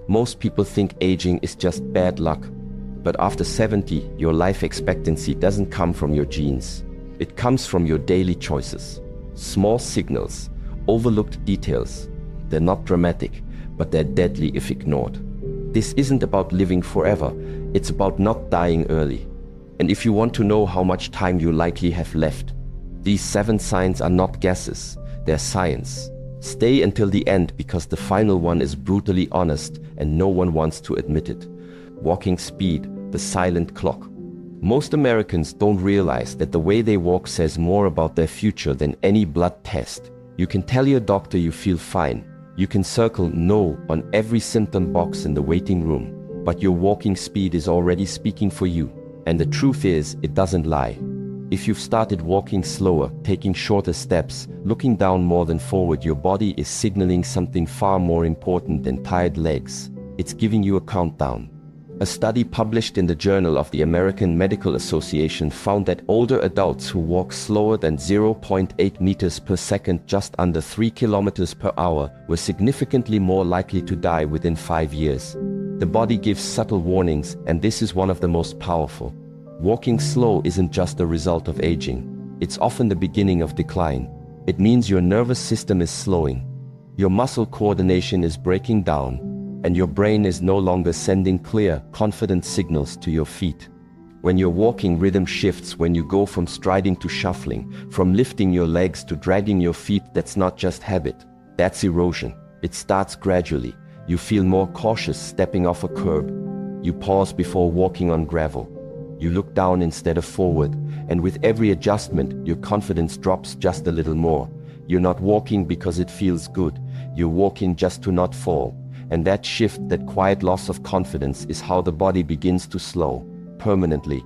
Most people think aging is just bad luck. But after 70, your life expectancy doesn't come from your genes. It comes from your daily choices. Small signals, overlooked details. They're not dramatic, but they're deadly if ignored. This isn't about living forever, it's about not dying early. And if you want to know how much time you likely have left, these 7 signs are not guesses, they're science. Stay until the end because the final one is brutally honest and no one wants to admit it. Walking speed, the silent clock. Most Americans don't realize that the way they walk says more about their future than any blood test. You can tell your doctor you feel fine. You can circle no on every symptom box in the waiting room, but your walking speed is already speaking for you. And the truth is, it doesn't lie. If you've started walking slower, taking shorter steps, looking down more than forward, your body is signaling something far more important than tired legs. It's giving you a countdown. A study published in the Journal of the American Medical Association found that older adults who walk slower than 0.8 meters per second, just under 3 kilometers per hour, were significantly more likely to die within 5 years. The body gives subtle warnings, and this is one of the most powerful. Walking slow isn't just a result of aging. It's often the beginning of decline. It means your nervous system is slowing. Your muscle coordination is breaking down, and your brain is no longer sending clear, confident signals to your feet. When your walking rhythm shifts, when you go from striding to shuffling, from lifting your legs to dragging your feet, that's not just habit, that's erosion. It starts gradually. You feel more cautious stepping off a curb. You pause before walking on gravel. You look down instead of forward, and with every adjustment, your confidence drops just a little more. You're not walking because it feels good. You're walking just to not fall. And that shift, that quiet loss of confidence, is how the body begins to slow, permanently.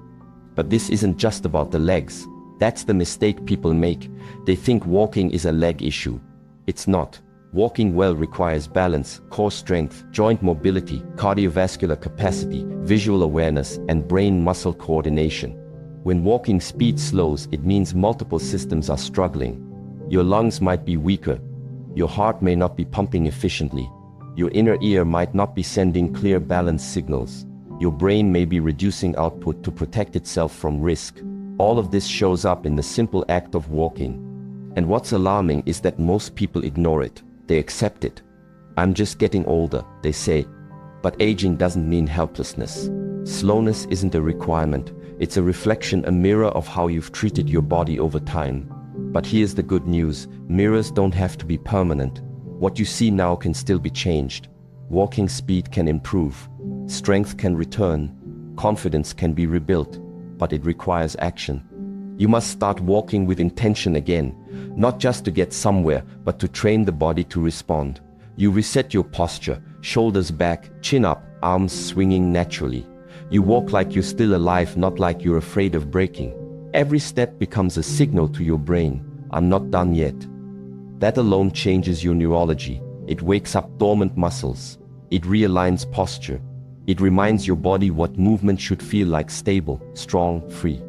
But this isn't just about the legs. That's the mistake people make. They think walking is a leg issue. It's not. Walking well requires balance, core strength, joint mobility, cardiovascular capacity, visual awareness, and brain-muscle coordination. When walking speed slows, it means multiple systems are struggling. Your lungs might be weaker. Your heart may not be pumping efficiently. Your inner ear might not be sending clear balance signals. Your brain may be reducing output to protect itself from risk. All of this shows up in the simple act of walking. And what's alarming is that most people ignore it. They accept it. I'm just getting older, they say. But aging doesn't mean helplessness. Slowness isn't a requirement. It's a reflection, a mirror of how you've treated your body over time. But here's the good news. Mirrors don't have to be permanent. What you see now can still be changed. Walking speed can improve. Strength can return. Confidence can be rebuilt. But it requires action. You must start walking with intention again. Not just to get somewhere, but to train the body to respond. You reset your posture, shoulders back, chin up, arms swinging naturally. You walk like you're still alive, not like you're afraid of breaking. Every step becomes a signal to your brain. I'm not done yet. That alone changes your neurology. It wakes up dormant muscles. It realigns posture. It reminds your body what movement should feel like: stable, strong, free.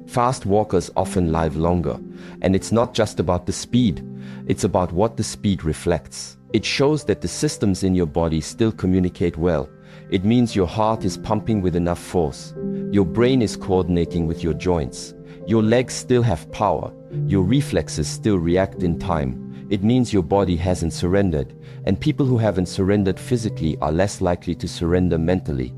Fast walkers often live longer. And it's not just about the speed. It's about what the speed reflects. It shows that the systems in your body still communicate well. It means your heart is pumping with enough force. Your brain is coordinating with your joints. Your legs still have power. Your reflexes still react in time. It means your body hasn't surrendered, and people who haven't surrendered physically are less likely to surrender mentally.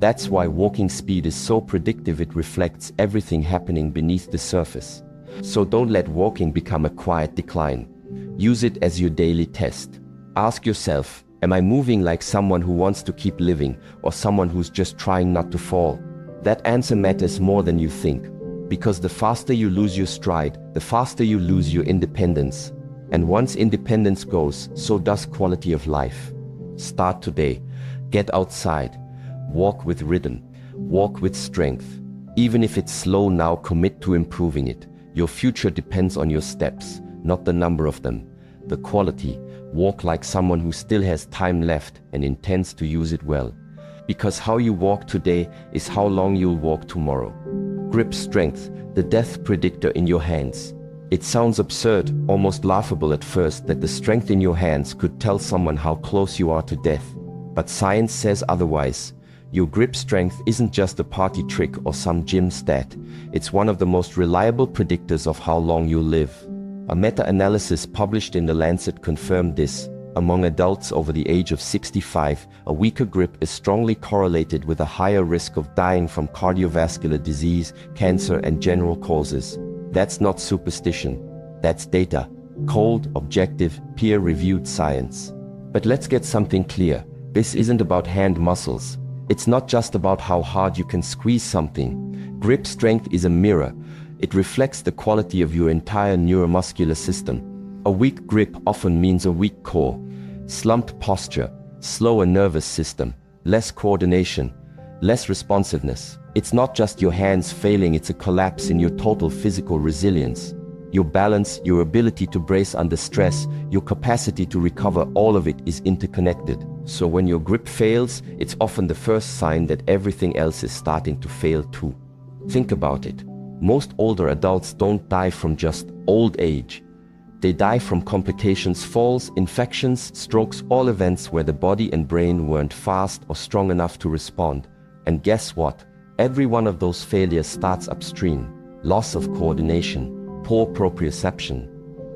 That's why walking speed is so predictive. It reflects everything happening beneath the surface. So don't let walking become a quiet decline. Use it as your daily test. Ask yourself, am I moving like someone who wants to keep living, or someone who's just trying not to fall? That answer matters more than you think, because the faster you lose your stride, the faster you lose your independence. And once independence goes, so does quality of life. Start today. Get outside. Walk with rhythm. Walk with strength. Even if it's slow now, commit to improving it. Your future depends on your steps, not the number of them. The quality. Walk like someone who still has time left and intends to use it well. Because how you walk today is how long you'll walk tomorrow. Grip strength, the death predictor in your hands. It sounds absurd, almost laughable at first, that the strength in your hands could tell someone how close you are to death. But science says otherwise. Your grip strength isn't just a party trick or some gym stat. It's one of the most reliable predictors of how long you'll live. A meta-analysis published in The Lancet confirmed this. Among adults over the age of 65, a weaker grip is strongly correlated with a higher risk of dying from cardiovascular disease, cancer, and general causes. That's not superstition. That's data. Cold, objective, peer-reviewed science. But let's get something clear. This isn't about hand muscles. It's not just about how hard you can squeeze something. Grip strength is a mirror. It reflects the quality of your entire neuromuscular system. A weak grip often means a weak core, slumped posture, slower nervous system, less coordination, less responsiveness. It's not just your hands failing, it's a collapse in your total physical resilience. Your balance, your ability to brace under stress, your capacity to recover, all of it is interconnected. So when your grip fails, it's often the first sign that everything else is starting to fail too. Think about it. Most older adults don't die from just old age. They die from complications, falls, infections, strokes, all events where the body and brain weren't fast or strong enough to respond. And guess what? Every one of those failures starts upstream. Loss of coordination, poor proprioception,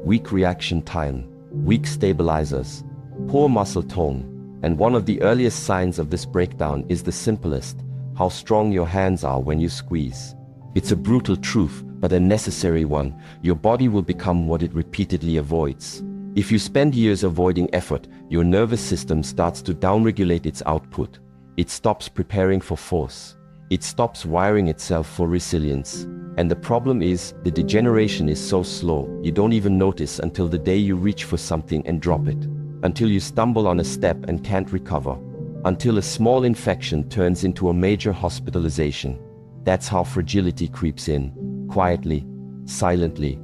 weak reaction time, weak stabilizers, poor muscle tone. And one of the earliest signs of this breakdown is the simplest: how strong your hands are when you squeeze. It's a brutal truth, but a necessary one. Your body will become what it repeatedly avoids. If you spend years avoiding effort, your nervous system starts to downregulate its output. It stops preparing for force. It stops wiring itself for resilience. And the problem is, the degeneration is so slow, you don't even notice until the day you reach for something and drop it. Until you stumble on a step and can't recover. Until a small infection turns into a major hospitalization. That's how fragility creeps in, quietly, silently,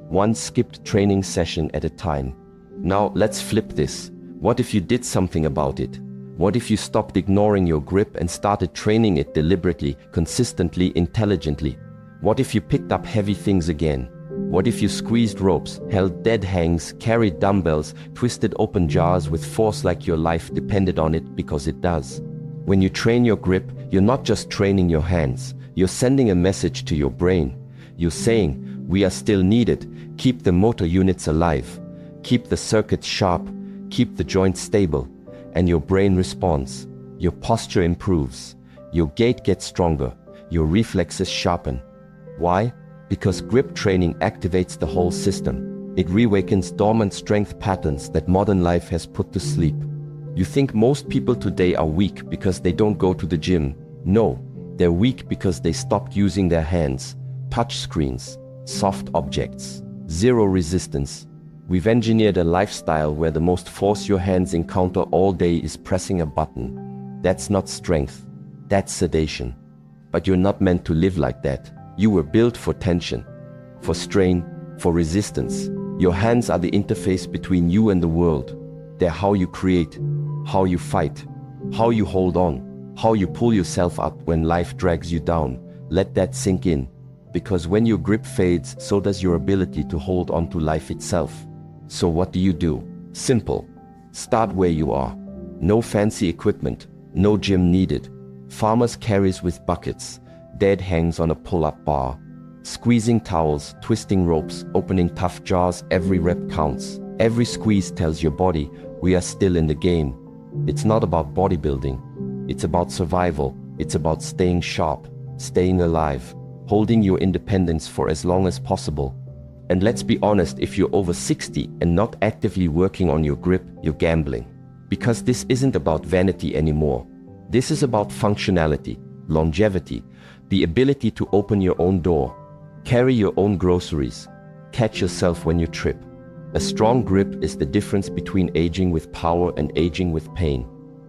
one skipped training session at a time. Now let's flip this. What if you did something about it? What if you stopped ignoring your grip and started training it deliberately, consistently, intelligently? What if you picked up heavy things again? What if you squeezed ropes, held dead hangs, carried dumbbells, twisted open jars with force like your life depended on it, because it does? When you train your grip, you're not just training your hands. You're sending a message to your brain. You're saying, we are still needed. Keep the motor units alive. Keep the circuits sharp. Keep the joints stable. And your brain responds. Your posture improves. Your gait gets stronger. Your reflexes sharpen. Why? Because grip training activates the whole system. It reawakens dormant strength patterns that modern life has put to sleep. You think most people today are weak because they don't go to the gym. No. They're weak because they stopped using their hands, touch screens, soft objects, zero resistance. We've engineered a lifestyle where the most force your hands encounter all day is pressing a button. That's not strength, that's sedation. But you're not meant to live like that. You were built for tension, for strain, for resistance. Your hands are the interface between you and the world. They're how you create, how you fight, how you hold on. How you pull yourself up when life drags you down. Let that sink in. Because when your grip fades, so does your ability to hold on to life itself. So what do? Simple. Start where you are. No fancy equipment. No gym needed. Farmers' carries with buckets. Dead hangs on a pull-up bar. Squeezing towels, twisting ropes, opening tough jars. Every rep counts. Every squeeze tells your body, we are still in the game. It's not about bodybuilding. It's about survival. It's about staying sharp, staying alive, holding your independence for as long as possible. And let's be honest, if you're over 60 and not actively working on your grip, you're gambling. Because this isn't about vanity anymore. This is about functionality, longevity, the ability to open your own door, carry your own groceries, catch yourself when you trip. A strong grip is the difference between aging with power and aging with pain.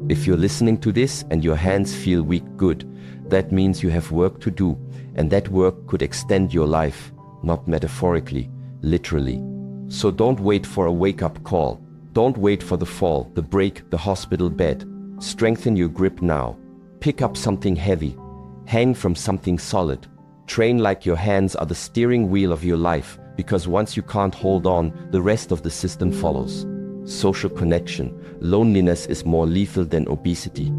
If you're listening to this and your hands feel weak, good. That means you have work to do, and that work could extend your life, not metaphorically, literally. So don't wait for a wake-up call. Don't wait for the fall, the break, the hospital bed. Strengthen your grip now. Pick up something heavy. Hang from something solid. Train like your hands are the steering wheel of your life, because once you can't hold on, the rest of the system follows. social connection. Loneliness is more lethal than obesity.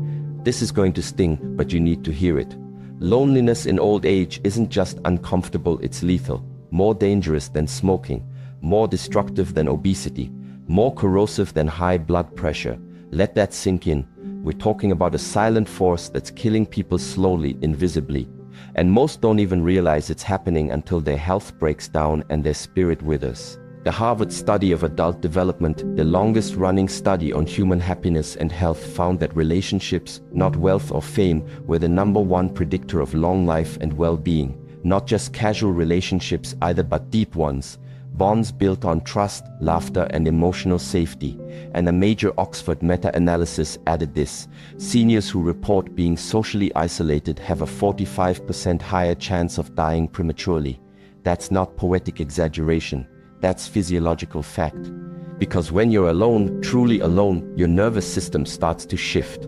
This is going to sting, but you need to hear it. Loneliness in old age isn't just uncomfortable, it's lethal. More dangerous than smoking, more destructive than obesity, more corrosive than high blood pressure. Let that sink in. We're talking about a silent force that's killing people slowly, invisibly. And most don't even realize it's happening until their health breaks down and their spirit withers. The Harvard study of adult development, the longest running study on human happiness and health, found that relationships, not wealth or fame, were the #1 predictor of long life and well-being. Not just casual relationships either, but deep ones. Bonds built on trust, laughter, and emotional safety. And a major Oxford meta-analysis added this: seniors who report being socially isolated have a 45% higher chance of dying prematurely. That's not poetic exaggeration. That's physiological fact. Because when you're alone, truly alone, your nervous system starts to shift.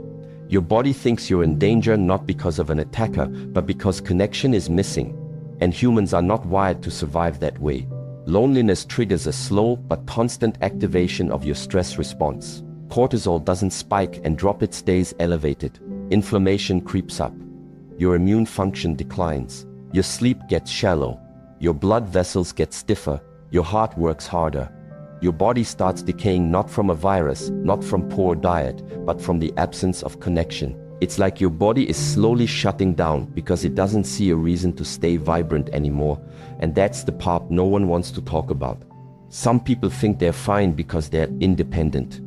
Your body thinks you're in danger not because of an attacker, but because connection is missing. And humans are not wired to survive that way. Loneliness triggers a slow but constant activation of your stress response. Cortisol doesn't spike and drop, it stays elevated. Inflammation creeps up. Your immune function declines. Your sleep gets shallow. Your blood vessels get stiffer. Your heart works harder. Your body starts decaying not from a virus, not from poor diet, but from the absence of connection. It's like your body is slowly shutting down because it doesn't see a reason to stay vibrant anymore. And that's the part no one wants to talk about. Some people think they're fine because they're independent.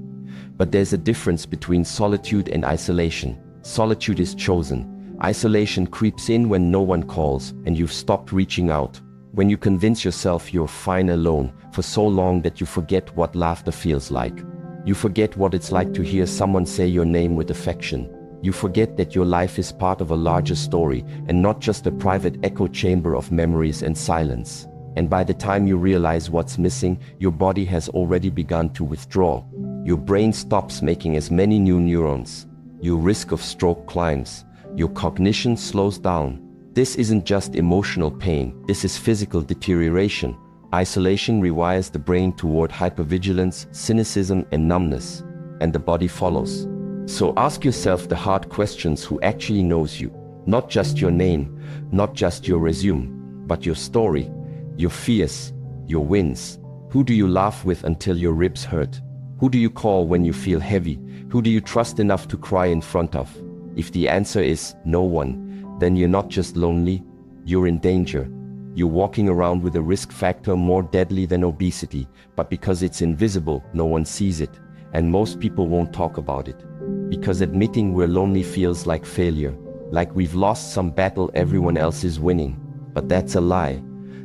But there's a difference between solitude and isolation. Solitude is chosen. Isolation creeps in when no one calls and you've stopped reaching out. When you convince yourself you're fine alone for so long that you forget what laughter feels like. You forget what it's like to hear someone say your name with affection. You forget that your life is part of a larger story and not just a private echo chamber of memories and silence. And by the time you realize what's missing, your body has already begun to withdraw. Your brain stops making as many new neurons. Your risk of stroke climbs. Your cognition slows down. This isn't just emotional pain, this is physical deterioration. Isolation rewires the brain toward hypervigilance, cynicism, and numbness, and the body follows. So ask yourself the hard questions: who actually knows you? Not just your name, not just your resume, but your story, your fears, your wins. Who do you laugh with until your ribs hurt? Who do you call when you feel heavy? Who do you trust enough to cry in front of? If the answer is no one, then you're not just lonely, you're in danger. You're walking around with a risk factor more deadly than obesity, but because it's invisible, no one sees it, and most people won't talk about it. Because admitting we're lonely feels like failure, like we've lost some battle everyone else is winning. But that's a lie.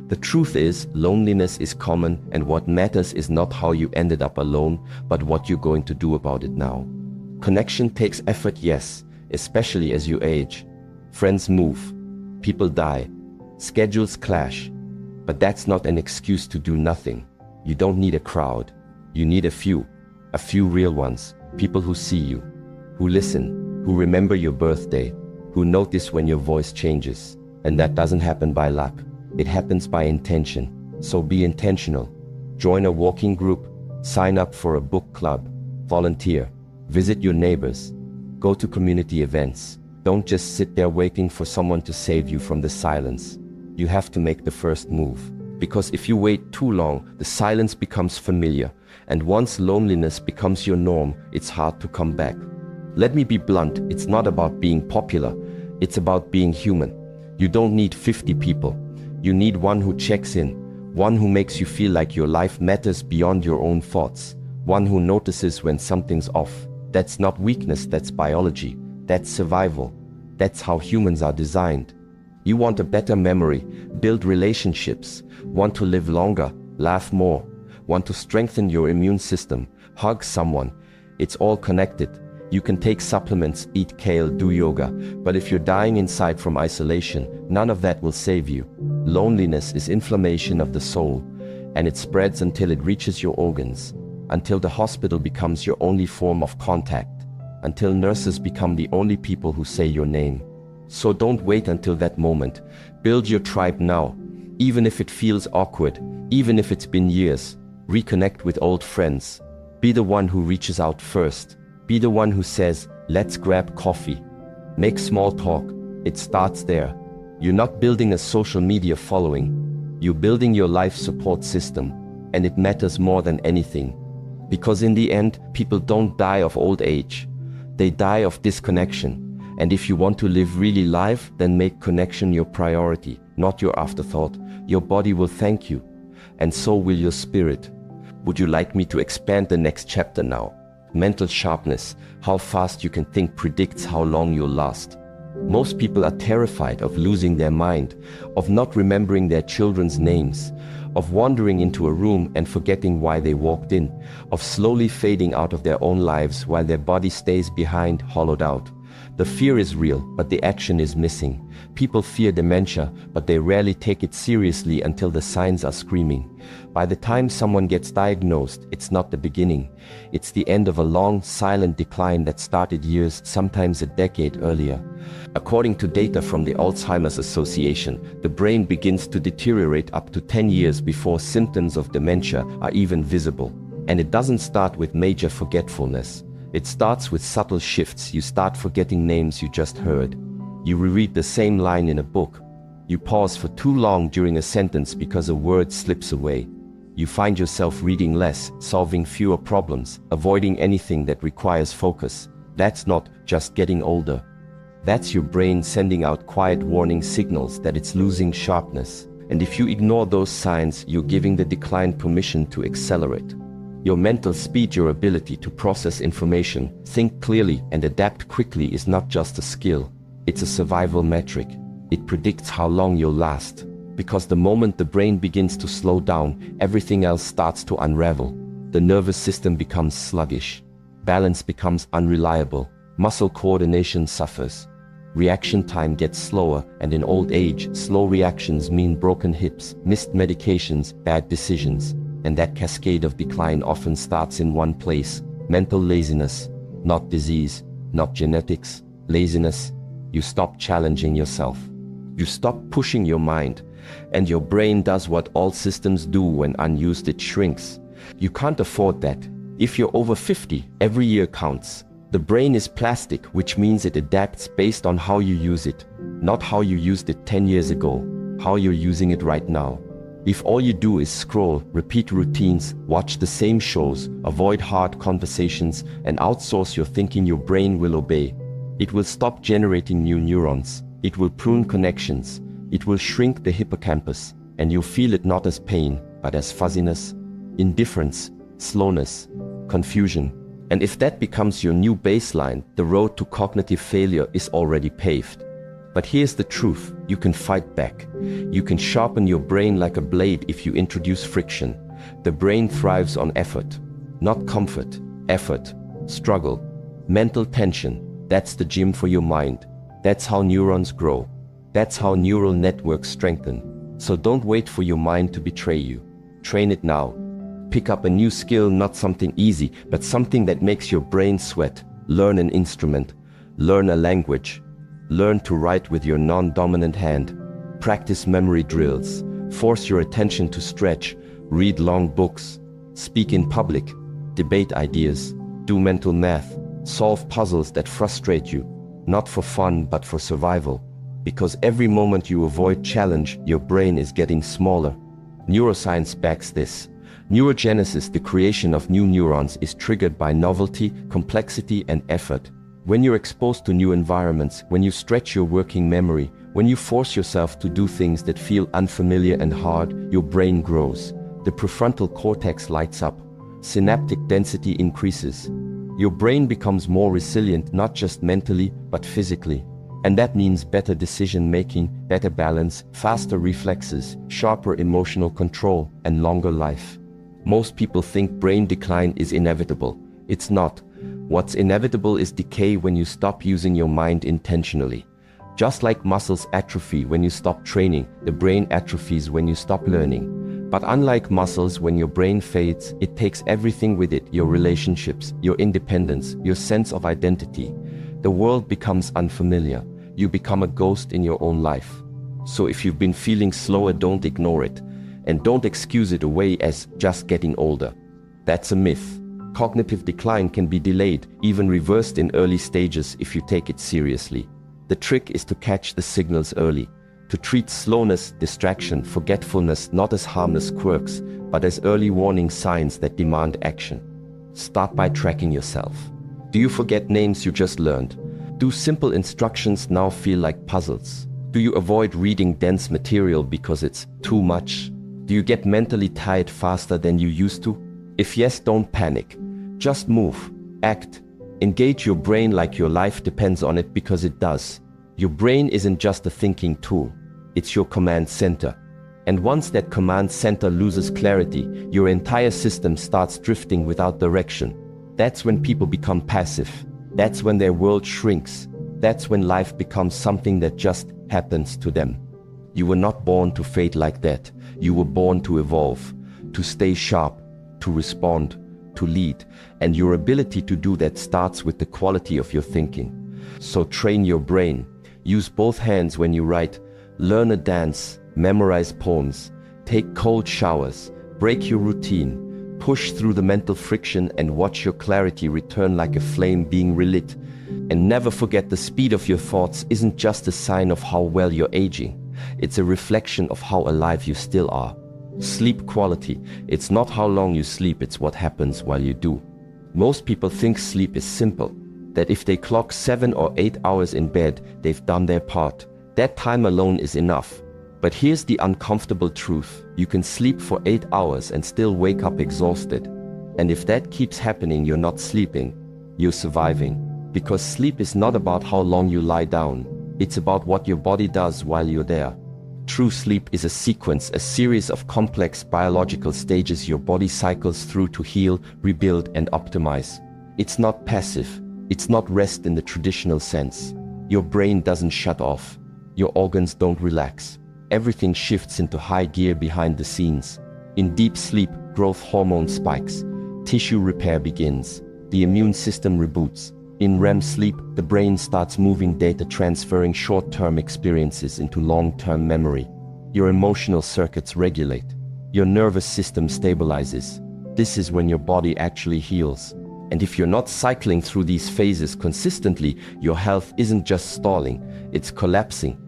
The truth is, loneliness is common, and what matters is not how you ended up alone, but what you're going to do about it now. Connection takes effort, yes, especially as you age. Friends move, people die, schedules clash, but that's not an excuse to do nothing. You don't need a crowd. You need a few real ones, people who see you, who listen, who remember your birthday, who notice when your voice changes. And that doesn't happen by luck. It happens by intention. So be intentional. Join a walking group, sign up for a book club, volunteer, visit your neighbors, go to community events. Don't just sit there waiting for someone to save you from the silence. You have to make the first move. Because if you wait too long, the silence becomes familiar. And once loneliness becomes your norm, it's hard to come back. Let me be blunt, it's not about being popular. It's about being human. You don't need 50 people. You need one who checks in. One who makes you feel like your life matters beyond your own thoughts. One who notices when something's off. That's not weakness, that's biology. That's survival. That's how humans are designed. You want a better memory, build relationships, want to live longer, laugh more, want to strengthen your immune system, hug someone. It's all connected. You can take supplements, eat kale, do yoga, but if you're dying inside from isolation, none of that will save you. Loneliness is inflammation of the soul, and it spreads until it reaches your organs, until the hospital becomes your only form of contact. Until nurses become the only people who say your name. So don't wait until that moment. Build your tribe now. Even if it feels awkward, even if it's been years, reconnect with old friends. Be the one who reaches out first. Be the one who says, let's grab coffee. Make small talk. It starts there. You're not building a social media following. You're building your life support system. And it matters more than anything. Because in the end, people don't die of old age. They die of disconnection. And if you want to live really life, then make connection your priority, not your afterthought. Your body will thank you. And so will your spirit. Would you like me to expand the next chapter now? Mental sharpness. How fast you can think predicts how long you'll last. Most people are terrified of losing their mind, of not remembering their children's names, of wandering into a room and forgetting why they walked in, of slowly fading out of their own lives while their body stays behind, hollowed out. The fear is real, but the action is missing. People fear dementia, but they rarely take it seriously until the signs are screaming. By the time someone gets diagnosed, it's not the beginning. It's the end of a long, silent decline that started years, sometimes a decade earlier. According to data from the Alzheimer's Association, the brain begins to deteriorate up to 10 years before symptoms of dementia are even visible. And it doesn't start with major forgetfulness. It starts with subtle shifts. You start forgetting names you just heard. You reread the same line in a book. You pause for too long during a sentence because a word slips away. You find yourself reading less, solving fewer problems, avoiding anything that requires focus. That's not just getting older. That's your brain sending out quiet warning signals that it's losing sharpness. And if you ignore those signs, you're giving the decline permission to accelerate. Your mental speed, your ability to process information, think clearly, and adapt quickly is not just a skill. It's a survival metric. It predicts how long you'll last. Because the moment the brain begins to slow down, everything else starts to unravel. The nervous system becomes sluggish. Balance becomes unreliable. Muscle coordination suffers. Reaction time gets slower, and in old age, slow reactions mean broken hips, missed medications, bad decisions. And that cascade of decline often starts in one place: mental laziness. Not disease, not genetics, laziness. You stop challenging yourself. You stop pushing your mind, and your brain does what all systems do when unused: it shrinks. You can't afford that. If you're over 50, every year counts. The brain is plastic, which means it adapts based on how you use it, not how you used it 10 years ago, how you're using it right now. If all you do is scroll, repeat routines, watch the same shows, avoid hard conversations, and outsource your thinking, your brain will obey. It will stop generating new neurons. It will prune connections. It will shrink the hippocampus, and you'll feel it not as pain, but as fuzziness, indifference, slowness, confusion. And if that becomes your new baseline, the road to cognitive failure is already paved. But here's the truth: you can fight back. You can sharpen your brain like a blade if you introduce friction. The brain thrives on effort, not comfort. Effort, struggle, mental tension. That's the gym for your mind. That's how neurons grow. That's how neural networks strengthen. So don't wait for your mind to betray you. Train it now. Pick up a new skill, not something easy, but something that makes your brain sweat. Learn an instrument. Learn a language. Learn to write with your non-dominant hand. Practice memory drills. Force your attention to stretch. Read long books. Speak in public. Debate ideas. Do mental math. Solve puzzles that frustrate you. Not for fun, but for survival. Because every moment you avoid challenge, your brain is getting smaller. Neuroscience backs this. Neurogenesis, the creation of new neurons, is triggered by novelty, complexity, and effort. When you're exposed to new environments, when you stretch your working memory, when you force yourself to do things that feel unfamiliar and hard, your brain grows. The prefrontal cortex lights up. Synaptic density increases. Your brain becomes more resilient, not just mentally, but physically. And that means better decision-making, better balance, faster reflexes, sharper emotional control, and longer life. Most people think brain decline is inevitable. It's not. What's inevitable is decay when you stop using your mind intentionally. Just like muscles atrophy when you stop training, the brain atrophies when you stop learning. But unlike muscles, when your brain fades, it takes everything with it: your relationships, your independence, your sense of identity. The world becomes unfamiliar. You become a ghost in your own life. So if you've been feeling slower, don't ignore it. And don't excuse it away as just getting older. That's a myth. Cognitive decline can be delayed, even reversed in early stages if you take it seriously. The trick is to catch the signals early, to treat slowness, distraction, forgetfulness not as harmless quirks, but as early warning signs that demand action. Start by tracking yourself. Do you forget names you just learned? Do simple instructions now feel like puzzles? Do you avoid reading dense material because it's too much? Do you get mentally tired faster than you used to? If yes, don't panic. Just move, act, engage your brain like your life depends on it, because it does. Your brain isn't just a thinking tool, it's your command center. And once that command center loses clarity, your entire system starts drifting without direction. That's when people become passive. That's when their world shrinks. That's when life becomes something that just happens to them. You were not born to fade like that. You were born to evolve, to stay sharp, to respond, to lead. And your ability to do that starts with the quality of your thinking. So train your brain. Use both hands when you write. Learn a dance, memorize poems, take cold showers, break your routine, push through the mental friction and watch your clarity return like a flame being relit. And never forget, the speed of your thoughts isn't just a sign of how well you're aging. It's a reflection of how alive you still are. Sleep quality. It's not how long you sleep, it's what happens while you do. Most people think sleep is simple, that if they clock 7 or 8 hours in bed, they've done their part. That time alone is enough. But here's the uncomfortable truth. You can sleep for 8 hours and still wake up exhausted. And if that keeps happening, you're not sleeping, you're surviving. Because sleep is not about how long you lie down. It's about what your body does while you're there. True sleep is a sequence, a series of complex biological stages your body cycles through to heal, rebuild, and optimize. It's not passive. It's not rest in the traditional sense. Your brain doesn't shut off. Your organs don't relax. Everything shifts into high gear behind the scenes. In deep sleep, growth hormone spikes. Tissue repair begins. The immune system reboots. In REM sleep, the brain starts moving data, transferring short-term experiences into long-term memory. Your emotional circuits regulate. Your nervous system stabilizes. This is when your body actually heals. And if you're not cycling through these phases consistently, your health isn't just stalling, it's collapsing.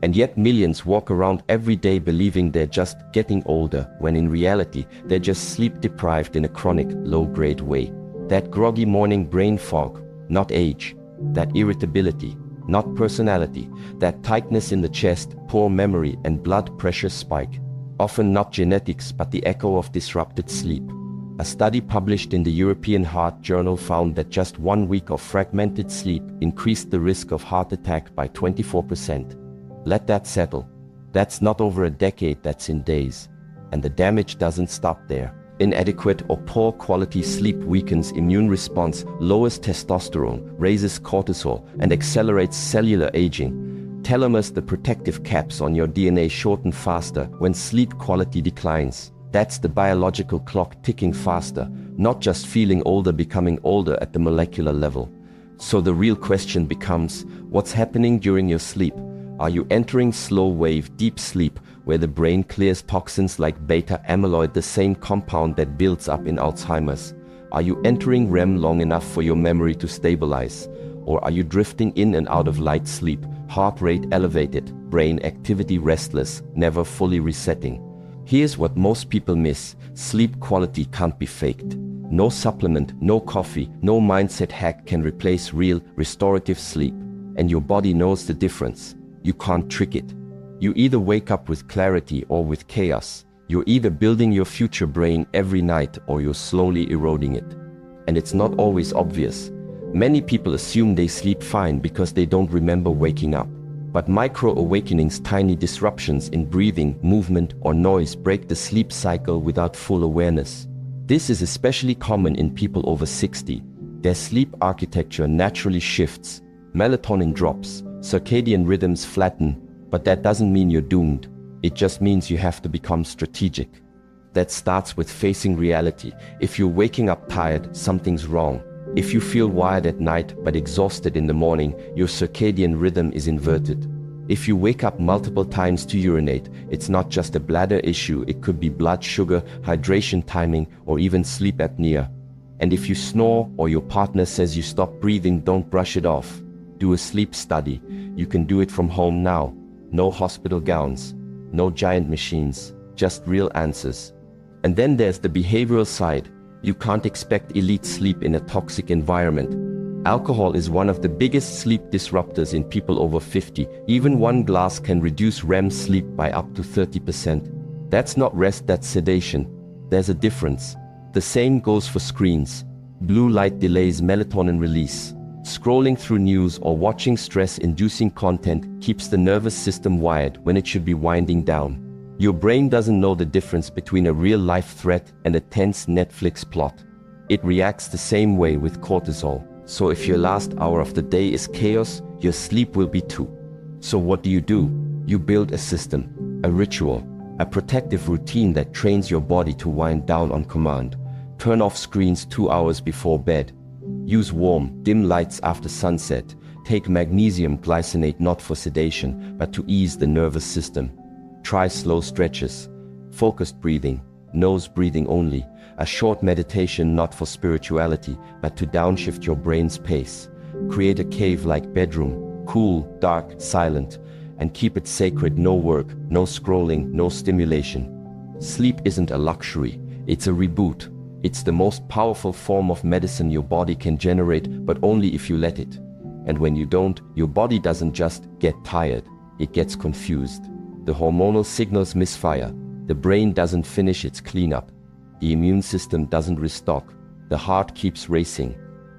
And yet millions walk around every day believing they're just getting older, when in reality, they're just sleep-deprived in a chronic, low-grade way. That groggy morning brain fog, not age. That irritability, not personality. That tightness in the chest, poor memory, and blood pressure spike. Often not genetics, but the echo of disrupted sleep. A study published in the European Heart Journal found that just 1 week of fragmented sleep increased the risk of heart attack by 24%. Let that settle. That's not over a decade, that's in days. And the damage doesn't stop there. Inadequate or poor quality sleep weakens immune response, lowers testosterone, raises cortisol, and accelerates cellular aging. Telomeres, the protective caps on your DNA, shorten faster when sleep quality declines. That's the biological clock ticking faster, not just feeling older, becoming older at the molecular level. So the real question becomes, what's happening during your sleep? Are you entering slow-wave deep sleep, where the brain clears toxins like beta amyloid, the same compound that builds up in Alzheimer's? Are you entering REM long enough for your memory to stabilize? Or are you drifting in and out of light sleep, heart rate elevated, brain activity restless, never fully resetting? Here's what most people miss. Sleep quality can't be faked. No supplement, no coffee, no mindset hack can replace real, restorative sleep. And your body knows the difference. You can't trick it. You either wake up with clarity or with chaos. You're either building your future brain every night or you're slowly eroding it. And it's not always obvious. Many people assume they sleep fine because they don't remember waking up. But micro-awakenings, tiny disruptions in breathing, movement, or noise break the sleep cycle without full awareness. This is especially common in people over 60. Their sleep architecture naturally shifts. Melatonin drops, circadian rhythms flatten, but that doesn't mean you're doomed. It just means you have to become strategic. That starts with facing reality. If you're waking up tired, something's wrong. If you feel wired at night but exhausted in the morning, your circadian rhythm is inverted. If you wake up multiple times to urinate, it's not just a bladder issue, it could be blood sugar, hydration timing, or even sleep apnea. And if you snore or your partner says you stop breathing, don't brush it off. Do a sleep study. You can do it from home now. No hospital gowns, no giant machines, just real answers. And then there's the behavioral side. You can't expect elite sleep in a toxic environment. Alcohol is one of the biggest sleep disruptors in people over 50. Even one glass can reduce REM sleep by up to 30%. That's not rest, that's sedation. There's a difference. The same goes for screens. Blue light delays melatonin release. Scrolling through news or watching stress-inducing content keeps the nervous system wired when it should be winding down. Your brain doesn't know the difference between a real-life threat and a tense Netflix plot. It reacts the same way with cortisol. So if your last hour of the day is chaos, your sleep will be too. So what do? You build a system, a ritual, a protective routine that trains your body to wind down on command. Turn off screens 2 hours before bed. Use warm, dim lights after sunset. Take magnesium glycinate not for sedation, but to ease the nervous system. Try slow stretches, focused breathing, nose breathing only, a short meditation not for spirituality, but to downshift your brain's pace. Create a cave-like bedroom, cool, dark, silent, and keep it sacred. No work, no scrolling, no stimulation. Sleep isn't a luxury, it's a reboot. It's the most powerful form of medicine your body can generate, but only if you let it. And when you don't, your body doesn't just get tired, it gets confused. The hormonal signals misfire, the brain doesn't finish its cleanup, the immune system doesn't restock, the heart keeps racing.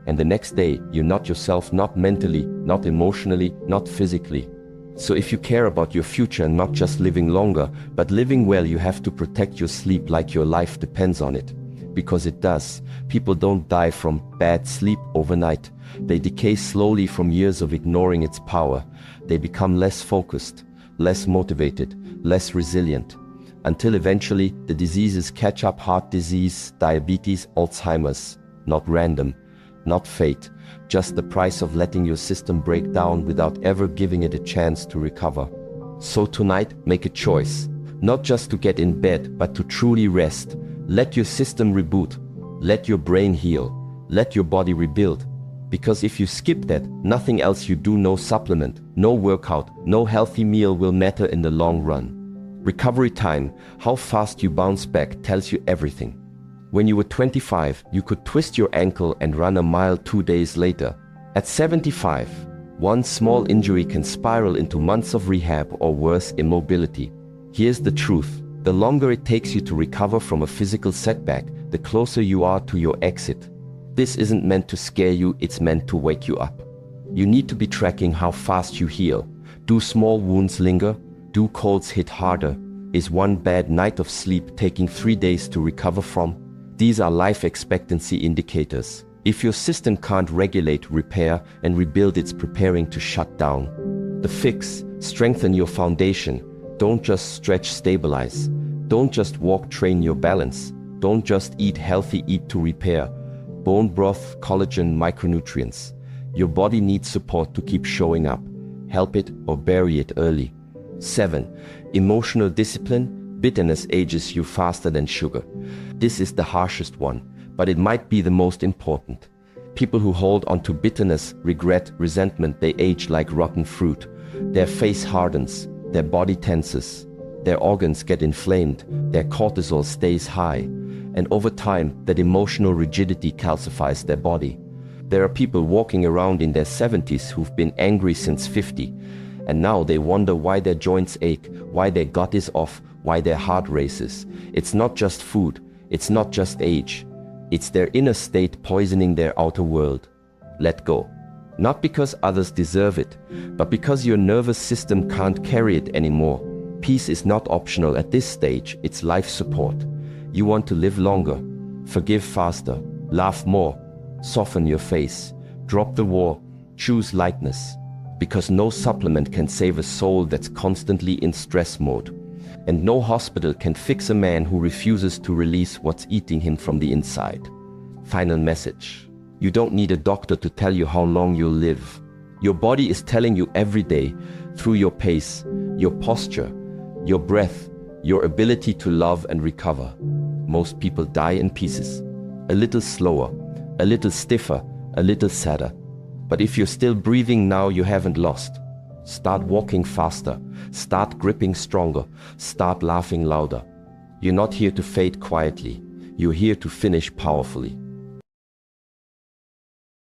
And the next day, you're not yourself, not mentally, not emotionally, not physically. So if you care about your future and not just living longer, but living well, you have to protect your sleep like your life depends on it. Because it does. People don't die from bad sleep overnight. They decay slowly from years of ignoring its power. They become less focused, less motivated, less resilient, until eventually the diseases catch up. Heart disease, diabetes, Alzheimer's. Not random, not fate, just the price of letting your system break down without ever giving it a chance to recover. So tonight, make a choice, not just to get in bed, but to truly rest. Let your system reboot, let your brain heal, let your body rebuild. Because if you skip that, nothing else you do, no supplement, no workout, no healthy meal will matter in the long run. Recovery time, how fast you bounce back, tells you everything. When you were 25, you could twist your ankle and run a mile 2 days later. At 75, one small injury can spiral into months of rehab or worse, immobility. Here's the truth. The longer it takes you to recover from a physical setback, the closer you are to your exit. This isn't meant to scare you, it's meant to wake you up. You need to be tracking how fast you heal. Do small wounds linger? Do colds hit harder? Is one bad night of sleep taking 3 days to recover from? These are life expectancy indicators. If your system can't regulate, repair, and rebuild, it's preparing to shut down. The fix: strengthen your foundation. Don't just stretch, stabilize. Don't just walk, train your balance. Don't just eat healthy, eat to repair. Bone broth, collagen, micronutrients. Your body needs support to keep showing up. Help it or bury it early. 7. Emotional discipline. Bitterness ages you faster than sugar. This is the harshest one, but it might be the most important. People who hold on to bitterness, regret, resentment, they age like rotten fruit. Their face hardens. Their body tenses, their organs get inflamed, their cortisol stays high, and over time, that emotional rigidity calcifies their body. There are people walking around in their 70s who've been angry since 50, and now they wonder why their joints ache, why their gut is off, why their heart races. It's not just food, it's not just age, it's their inner state poisoning their outer world. Let go. Not because others deserve it, but because your nervous system can't carry it anymore. Peace is not optional at this stage, it's life support. You want to live longer, forgive faster, laugh more, soften your face, drop the war, choose lightness. Because no supplement can save a soul that's constantly in stress mode. And no hospital can fix a man who refuses to release what's eating him from the inside. Final message. You don't need a doctor to tell you how long you'll live. Your body is telling you every day, through your pace, your posture, your breath, your ability to love and recover. Most people die in pieces, a little slower, a little stiffer, a little sadder. But if you're still breathing now, you haven't lost. Start walking faster, start gripping stronger, start laughing louder. You're not here to fade quietly, you're here to finish powerfully.